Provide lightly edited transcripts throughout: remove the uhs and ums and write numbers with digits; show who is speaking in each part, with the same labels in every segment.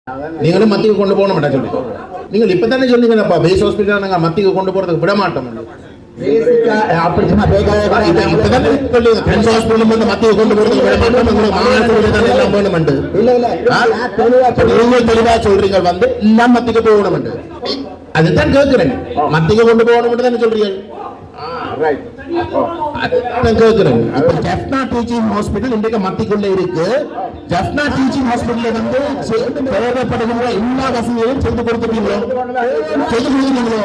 Speaker 1: நீங்களும் மத்திக்கு கொண்டு போக மாட்டேன் சொல்லி நீங்கள் இப்போ தானே சொன்னீங்கப்பா பேஸ் ஹாஸ்பிட்டல் நாங்கள் மத்திக்கு கொண்டு போகிறதுக்கு விட மாட்டோம். அப்படி சொன்னா மத்திய கொண்டு போறதுக்கு விட மாட்டோம். தெளிவா சொல்றீங்க வந்து எல்லாம் மத்திக்கு போகணும். அதுதான் கேட்கிறேன். மத்திக்கு கொண்டு போகணும் தானே சொல்றீங்க. மத்திக்குள்ள இருக்கு. ஜப்னா டீச்சிங் ஹாஸ்பிட்டல் வந்து தேவைப்படுகின்ற எல்லா வசதிகளையும் செய்து கொடுத்துருக்கீங்களோ செய்து கொடுத்துருக்கீங்களோ.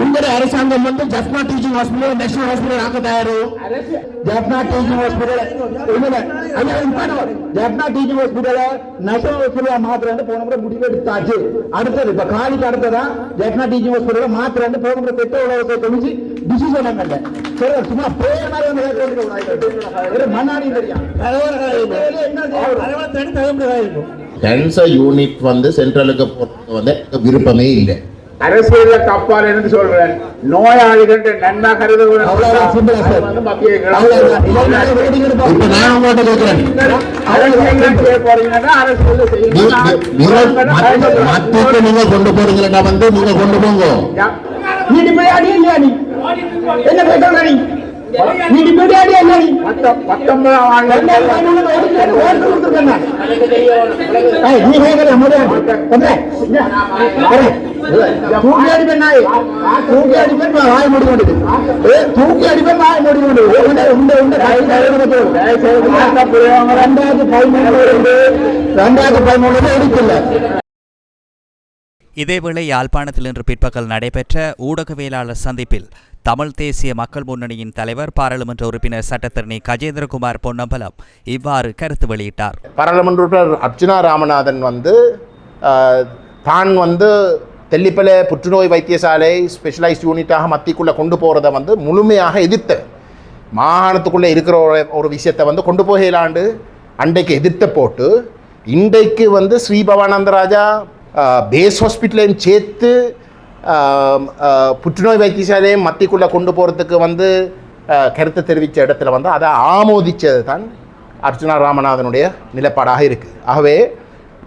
Speaker 1: உங்களுடைய அரசாங்கம் வந்து Jaffna teaching hospital national hospital ஆக்க தயாரு. Jaffna teaching hospital Jaffna teaching hospital national hospital மாத்திரம் போன முறை முடிவு எடுத்தாச்சு. அடுத்தது இப்ப காலிக்கு அடுத்ததான் ஜப்னா டீச்சிங் ஹாஸ்பிட்டல் மாத்திரம் போன முறை பெற்ற உலகத்தை தெரிஞ்சு டிசிஷன் பண்ணல. சரி சும்மா பேர் மாதிரி மண்ணாடி தெரியும். கேன்சர் யூனிட் வந்து சென்ட்ரலுக்கு போறதுக்கு வந்து விருப்பமே இல்லை.
Speaker 2: அரசியல தப்பால் என்று சொல்றேன். நோயாளிகள் நன்மை கருதுகிறேன்.
Speaker 1: நீங்க கொண்டு போறீங்கன்னா வந்து நீங்க கொண்டு போங்க.
Speaker 2: என்ன பேசுற நீ? நீ பேடியாடி என்ன நீ? 19ஆம் ஆண்டு நீ கேக்குற முதல்ல தூக்கி அடிப்பேன் நாய் தூக்கி அடிப்பேன் வாய் மூடிக்கொண்டு தூக்கி அடிப்பேன் வாய் மூடிக்கொண்டு 2013 எடுக்கல.
Speaker 3: இதேவேளை யாழ்ப்பாணத்தில் இன்று பிற்பகல் நடைபெற்ற ஊடகவியலாளர் சந்திப்பில் தமிழ் தேசிய மக்கள் முன்னணியின் தலைவர் பாராளுமன்ற உறுப்பினர் சட்டத்தரணி கஜேந்திரகுமார் பொன்னம்பலம் இவ்வாறு கருத்து வெளியிட்டார்.
Speaker 1: பாராளுமன்ற உறுப்பினர் அர்ச்சுனா ராமநாதன் வந்து தான் வந்து தெல்லிப்பளை புற்றுநோய் வைத்தியசாலை ஸ்பெஷலைஸ்ட் யூனிட்டாக மத்திக்குள்ளே கொண்டு போகிறத வந்து முழுமையாக எதிர்த்த மாகாணத்துக்குள்ளே இருக்கிற ஒரு விஷயத்தை வந்து கொண்டு போகலாண்டு அன்றைக்கு எதிர்த்த போட்டு இன்றைக்கு வந்து ஸ்ரீ பவானந்தராஜா பேஸ் ஹாஸ்பிட்டலையும் சேர்த்து புற்றுநோய் வைத்தியசாலையும் மத்திக்குள்ளே கொண்டு போகிறதுக்கு வந்து கருத்து தெரிவித்த இடத்துல வந்து அதை ஆமோதித்தது தான் அர்ச்சுனா ராமநாதனுடைய நிலைப்பாடாக இருக்குது. ஆகவே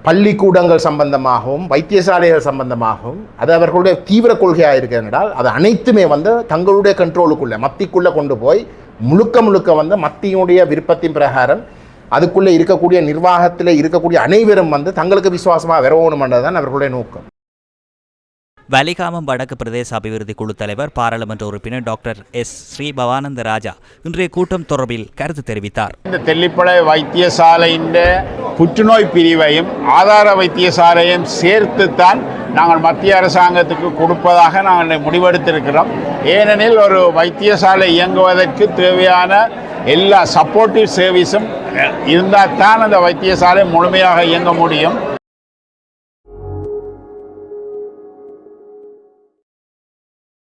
Speaker 1: பள்ளிக்கூடங்கள் சம்பந்தமாகவும் வைத்தியசாலைகள் சம்பந்தமாகவும் அது அவர்களுடைய தீவிர கொள்கையாக இருக்கிறது என்றால் அது அனைத்துமே வந்து தங்களுடைய கண்ட்ரோலுக்குள்ளே மத்திக்குள்ளே கொண்டு போய் முழுக்க வந்து மத்தியினுடைய விருப்பத்தின் பிரகாரம் அதுக்குள்ளே இருக்கக்கூடிய நிர்வாகத்தில் இருக்கக்கூடிய அனைவரும் வந்து தங்களுக்கு விசுவாசமாக வரணும்ன்றது தான் அவர்களுடைய நோக்கம்.
Speaker 3: வலிகாமம் வடக்கு பிரதேச அபிவிருத்தி குழு தலைவர் பாராளுமன்ற உறுப்பினர் டாக்டர் எஸ் ஸ்ரீ பவானந்த ராஜா இன்றைய கூட்டம் தொடர்பில் கருத்து தெரிவித்தார்.
Speaker 2: இந்த தெல்லிப்பளை வைத்தியசாலையின் புற்றுநோய் பிரிவையும் ஆதார வைத்தியசாலையும் சேர்த்துத்தான் நாங்கள் மத்திய அரசாங்கத்துக்கு கொடுப்பதாக நாங்கள் முடிவெடுத்திருக்கிறோம். ஏனெனில் ஒரு வைத்தியசாலை இயங்குவதற்கு தேவையான எல்லா சப்போர்ட்டிவ் சர்வீஸும் இருந்தால் தான் அந்த வைத்தியசாலை முழுமையாக இயங்க முடியும்.